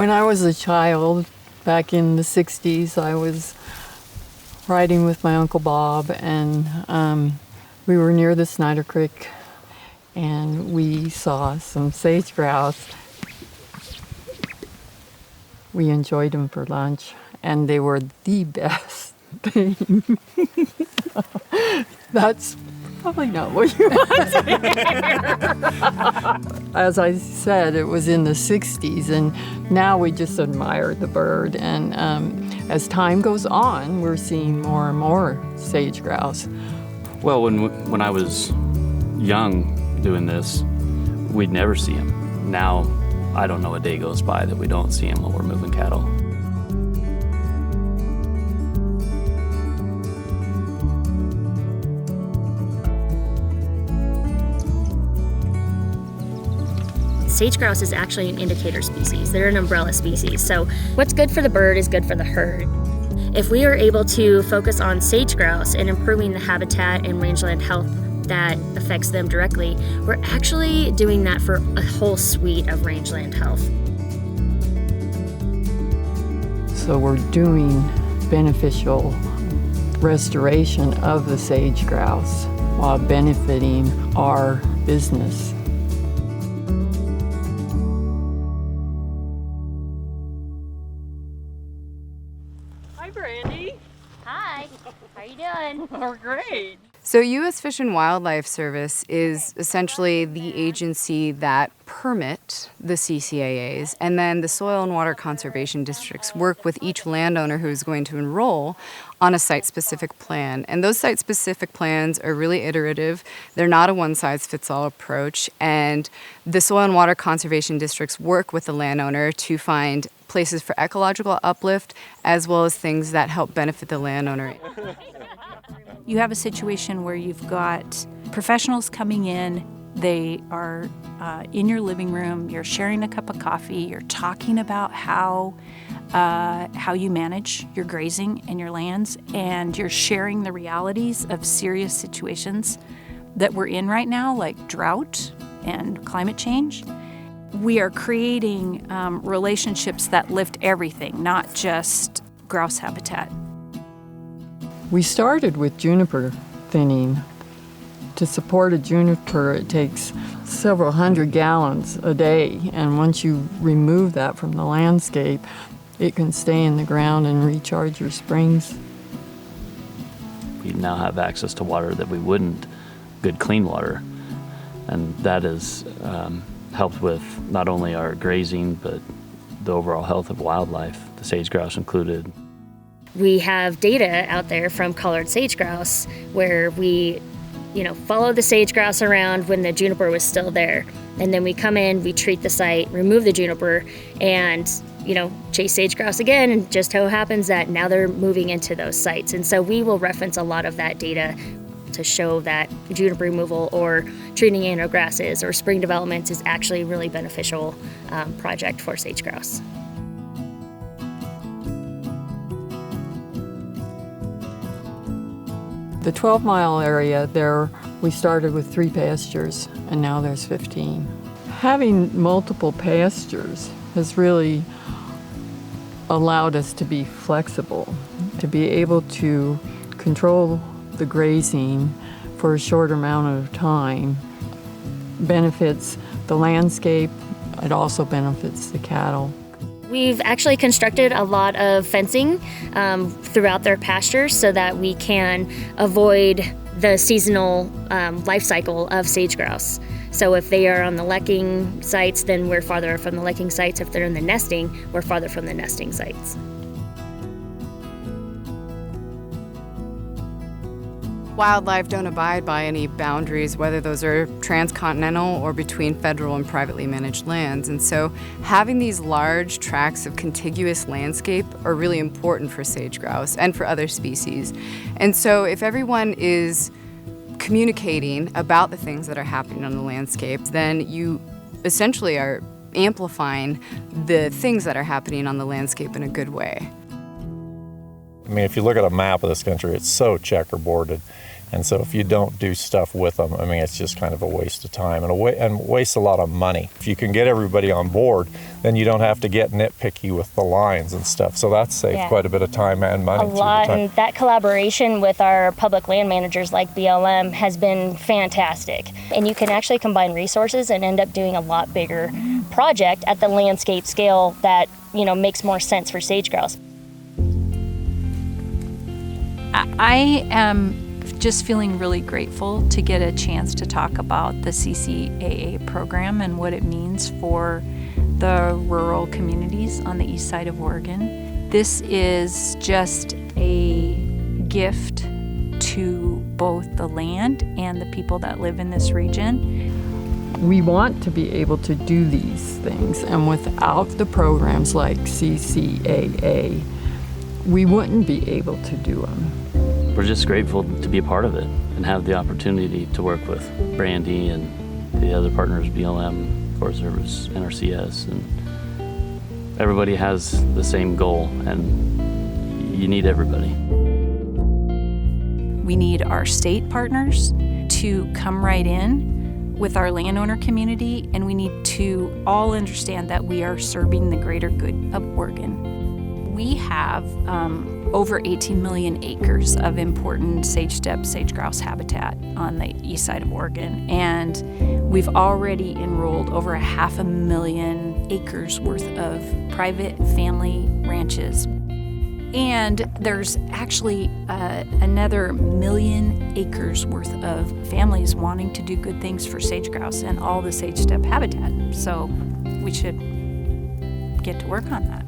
When I was a child, back in the 60s, I was riding with my Uncle Bob, and we were near the Snyder Creek, and we saw some sage-grouse. We enjoyed them for lunch, and they were the best thing. That's probably not what you want to hear. As I said, it was in the 60s, and now we just admire the bird. And as time goes on, we're seeing more and more sage-grouse. Well, when I was young doing this, we'd never see them. Now, I don't know a day goes by that we don't see them while we're moving cattle. Sage-grouse is actually an indicator species. They're an umbrella species. So what's good for the bird is good for the herd. If we are able to focus on sage-grouse and improving the habitat and rangeland health that affects them directly, we're actually doing that for a whole suite of rangeland health. So we're doing beneficial restoration of the sage-grouse while benefiting our business. Hi, Brandy. Hi, how are you doing? Oh, great. So U.S. Fish and Wildlife Service is essentially the agency that permit the CCAAs, and then the soil and water conservation districts work with each landowner who's going to enroll on a site-specific plan. And those site-specific plans are really iterative. They're not a one-size-fits-all approach, and the soil and water conservation districts work with the landowner to find places for ecological uplift as well as things that help benefit the landowner. You have a situation where you've got professionals coming in, they are in your living room, you're sharing a cup of coffee, you're talking about how you manage your grazing and your lands, and you're sharing the realities of serious situations that we're in right now, like drought and climate change. We are creating relationships that lift everything, not just grouse habitat. We started with juniper thinning. To support a juniper, it takes several hundred gallons a day, and once you remove that from the landscape, it can stay in the ground and recharge your springs. We now have access to water that we wouldn't, good clean water, and that has helped with not only our grazing, but the overall health of wildlife, the sage-grouse included. We have data out there from collared sage-grouse where we, follow the sage-grouse around when the juniper was still there. And then we come in, we treat the site, remove the juniper, and, chase sage-grouse again. And just so happens that now they're moving into those sites. And so we will reference a lot of that data to show that juniper removal or treating annual grasses or spring developments is actually a really beneficial project for sage-grouse. The 12-mile area there, we started with 3 pastures, and now there's 15. Having multiple pastures has really allowed us to be flexible, to be able to control the grazing for a short amount of time. Benefits the landscape, it also benefits the cattle. We've actually constructed a lot of fencing throughout their pastures so that we can avoid the seasonal life cycle of sage-grouse. So if they are on the lekking sites, then we're farther from the lekking sites. If they're in the nesting, we're farther from the nesting sites. Wildlife don't abide by any boundaries, whether those are transcontinental or between federal and privately managed lands. And so having these large tracts of contiguous landscape are really important for sage-grouse and for other species. And so if everyone is communicating about the things that are happening on the landscape, then you essentially are amplifying the things that are happening on the landscape in a good way. I mean, if you look at a map of this country, it's so checkerboarded. And so if you don't do stuff with them, I mean, it's just kind of a waste of time and wastes a lot of money. If you can get everybody on board, then you don't have to get nitpicky with the lines and stuff. So that's saved quite a bit of time and money. A lot, through the time. and that collaboration with our public land managers like BLM has been fantastic. And you can actually combine resources and end up doing a lot bigger project at the landscape scale that, makes more sense for sage-grouse. I am just feeling really grateful to get a chance to talk about the CCAA program and what it means for the rural communities on the east side of Oregon. This is just a gift to both the land and the people that live in this region. We want to be able to do these things, and without the programs like CCAA, we wouldn't be able to do them. We're just grateful to be a part of it and have the opportunity to work with Brandy and the other partners, BLM, Forest Service, NRCS, and everybody has the same goal, and you need everybody. We need our state partners to come right in with our landowner community, and we need to all understand that we are serving the greater good of Oregon. We have over 18 million acres of important sage-steppe, sage-grouse habitat on the east side of Oregon, and we've already enrolled over 500,000 acres worth of private family ranches. And there's actually another 1 million acres worth of families wanting to do good things for sage-grouse and all the sage-steppe habitat. So we should get to work on that.